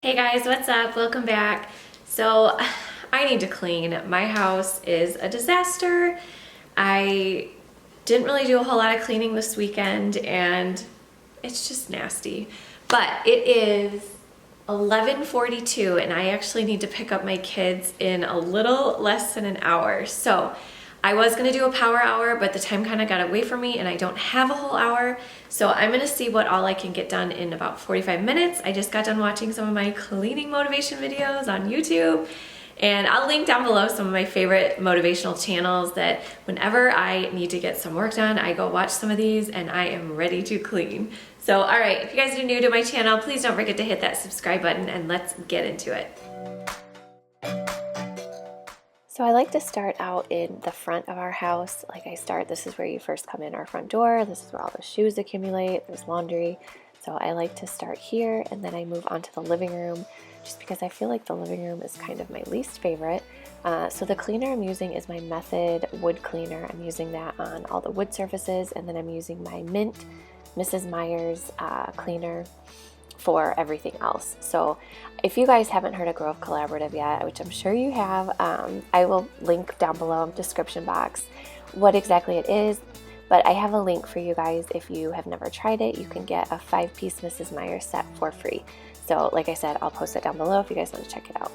Hey guys, what's up? Welcome back. So I need to clean. My house is a disaster. I didn't really do a whole lot of cleaning this weekend and it's just nasty. But it is 11:42 and I actually need to pick up my kids in a little less than an hour. So I was gonna do a power hour, but the time kind of got away from me and I don't have a whole hour. So I'm gonna see what all I can get done in about 45 minutes. I just got done watching some of my cleaning motivation videos on YouTube. And I'll link down below some of my favorite motivational channels that whenever I need to get some work done, I go watch some of these and I am ready to clean. So, all right, if you guys are new to my channel, please don't forget to hit that subscribe button and let's get into it. So I like to start out in the front of our house. This is where you first come in our front door. This is where all the shoes accumulate. There's laundry. So I like to start here and then I move on to the living room just because I feel like the living room is kind of my least favorite. So the cleaner I'm using is my Method wood cleaner. I'm using that on all the wood surfaces, and then I'm using my Mint Mrs. Meyer's cleaner for everything else. So if you guys haven't heard of Grove Collaborative yet, which I'm sure you have, I will link down below in the description box what exactly it is. But I have a link for you guys. If you have never tried it, you can get a 5-piece Mrs. Meyer set for free. So like I said, I'll post it down below if you guys want to check it out.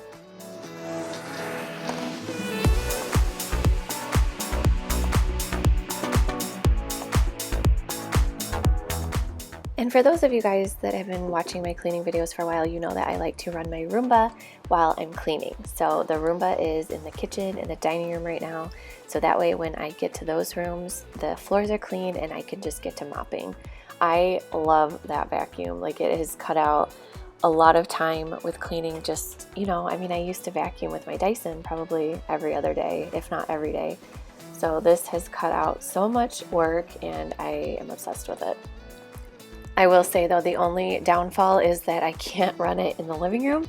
And for those of you guys that have been watching my cleaning videos for a while, you know that I like to run my Roomba while I'm cleaning. So the Roomba is in the kitchen and the dining room right now. So that way when I get to those rooms, the floors are clean and I can just get to mopping. I love that vacuum. Like, it has cut out a lot of time with cleaning. Just, I used to vacuum with my Dyson probably every other day, if not every day. So this has cut out so much work and I am obsessed with it. I will say though, the only downfall is that I can't run it in the living room.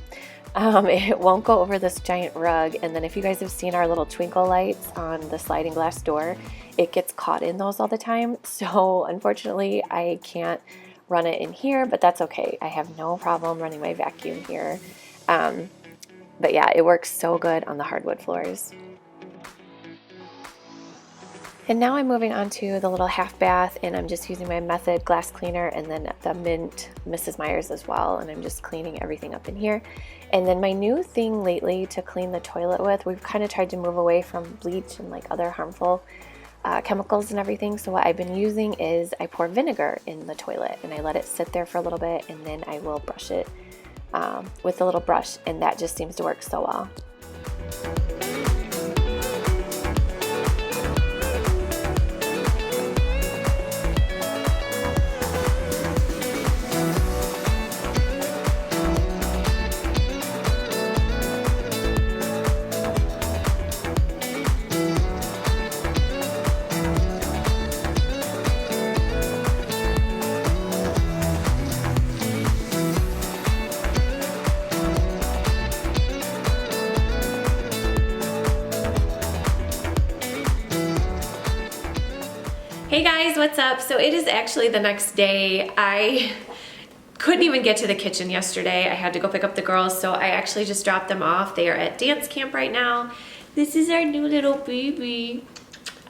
It won't go over this giant rug, and then if you guys have seen our little twinkle lights on the sliding glass door, it gets caught in those all the time. So unfortunately I can't run it in here, but that's okay. I have no problem running my vacuum here. But yeah, it works so good on the hardwood floors. And now I'm moving on to the little half bath, and I'm just using my Method glass cleaner and then the Mint Mrs. Meyer's as well, and I'm just cleaning everything up in here. And then my new thing lately to clean the toilet with, we've kind of tried to move away from bleach and like other harmful chemicals and everything. So what I've been using is I pour vinegar in the toilet and I let it sit there for a little bit, and then I will brush it with a little brush, and that just seems to work so well. Hey guys, what's up? So it is actually the next day. I couldn't even get to the kitchen yesterday. I had to go pick up the girls, so I actually just dropped them off. They are at dance camp right now. This is our new little baby.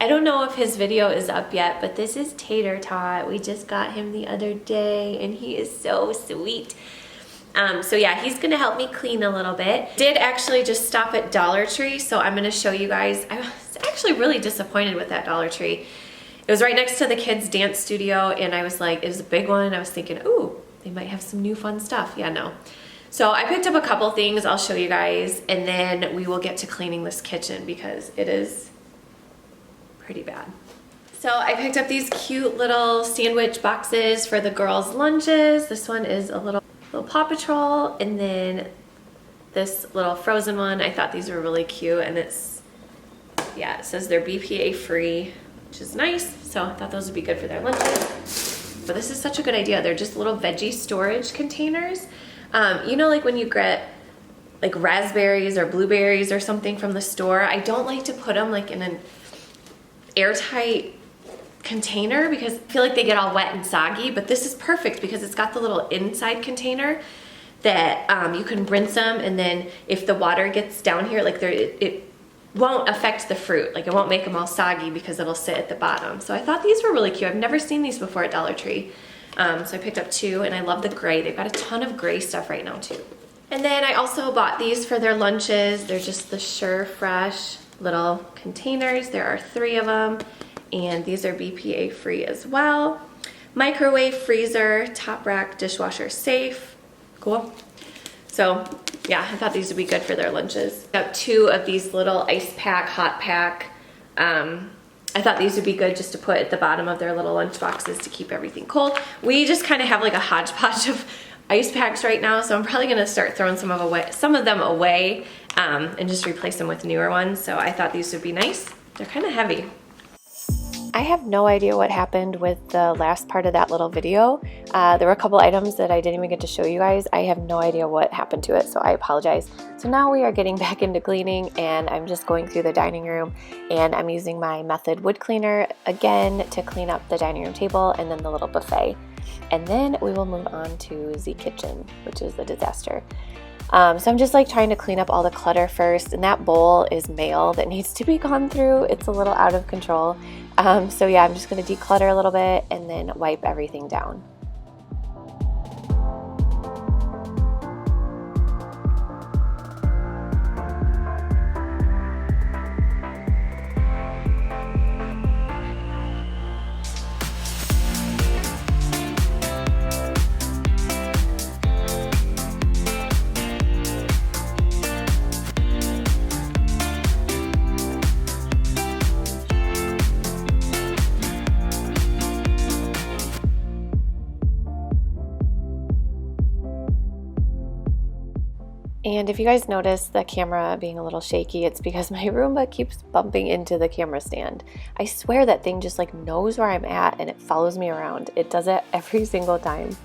I don't know if his video is up yet, but this is Tater Tot. We just got him the other day and he is so sweet. So yeah, he's gonna help me clean a little bit. Did actually just stop at Dollar Tree, so I'm gonna show you guys. I was actually really disappointed with that Dollar Tree. It was right next to the kids' dance studio, and I was like, it was a big one. I was thinking, ooh, they might have some new fun stuff. Yeah, no. So I picked up a couple things. I'll show you guys, and then we will get to cleaning this kitchen because it is pretty bad. So I picked up these cute little sandwich boxes for the girls' lunches. This one is a little Paw Patrol, and then this little frozen one. I thought these were really cute, and it says they're BPA free, which is nice. So I thought those would be good for their lunches. But this is such a good idea. They're just little veggie storage containers. Like when you get like raspberries or blueberries or something from the store, I don't like to put them like in an airtight container because I feel like they get all wet and soggy, but this is perfect because it's got the little inside container that you can rinse them, and then if the water gets down here, like it won't affect the fruit. Like it won't make them all soggy because it'll sit at the bottom. So I thought these were really cute. I've never seen these before at Dollar Tree. So I picked up 2, and I love the gray. They've got a ton of gray stuff right now too. And then I also bought these for their lunches. They're just the Sure Fresh little containers. There are 3 of them, and these are BPA free as well. Microwave, freezer, top rack, dishwasher safe. Cool. So yeah, I thought these would be good for their lunches. Got 2 of these little ice pack, hot pack. I thought these would be good just to put at the bottom of their little lunch boxes to keep everything cold. We just kind of have like a hodgepodge of ice packs right now, so I'm probably gonna start throwing some of them away and just replace them with newer ones. So I thought these would be nice. They're kind of heavy. I have no idea what happened with the last part of that little video. There were a couple items that I didn't even get to show you guys. I have no idea what happened to it, so I apologize. So now we are getting back into cleaning, and I'm just going through the dining room, and I'm using my Method wood cleaner again to clean up the dining room table and then the little buffet. And then we will move on to the kitchen, which is a disaster. So I'm just like trying to clean up all the clutter first, and that bowl is mail that needs to be gone through. It's a little out of control. So yeah, I'm just going to declutter a little bit and then wipe everything down. And if you guys notice the camera being a little shaky, it's because my Roomba keeps bumping into the camera stand. I swear that thing just like knows where I'm at and it follows me around. It does it every single time.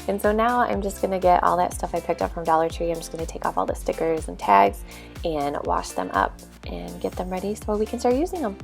And so now I'm just gonna get all that stuff I picked up from Dollar Tree. I'm just gonna take off all the stickers and tags and wash them up and get them ready so we can start using them.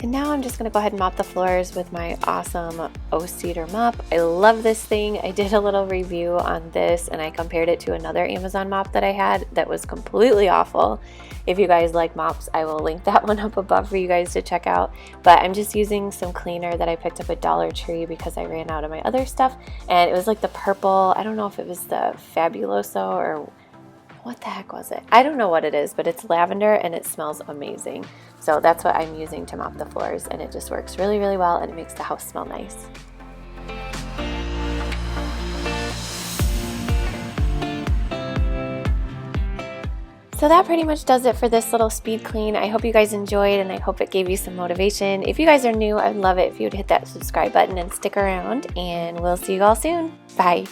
And now I'm just going to go ahead and mop the floors with my awesome O-Cedar mop. I love this thing. I did a little review on this and I compared it to another Amazon mop that I had that was completely awful. If you guys like mops, I will link that one up above for you guys to check out. But I'm just using some cleaner that I picked up at Dollar Tree because I ran out of my other stuff. And it was like the purple, I don't know if it was the Fabuloso or what the heck was it? I don't know what it is, but it's lavender and it smells amazing. So that's what I'm using to mop the floors, and it just works really, really well, and it makes the house smell nice. So that pretty much does it for this little speed clean. I hope you guys enjoyed, and I hope it gave you some motivation. If you guys are new, I'd love it if you would hit that subscribe button and stick around, and we'll see you all soon. Bye.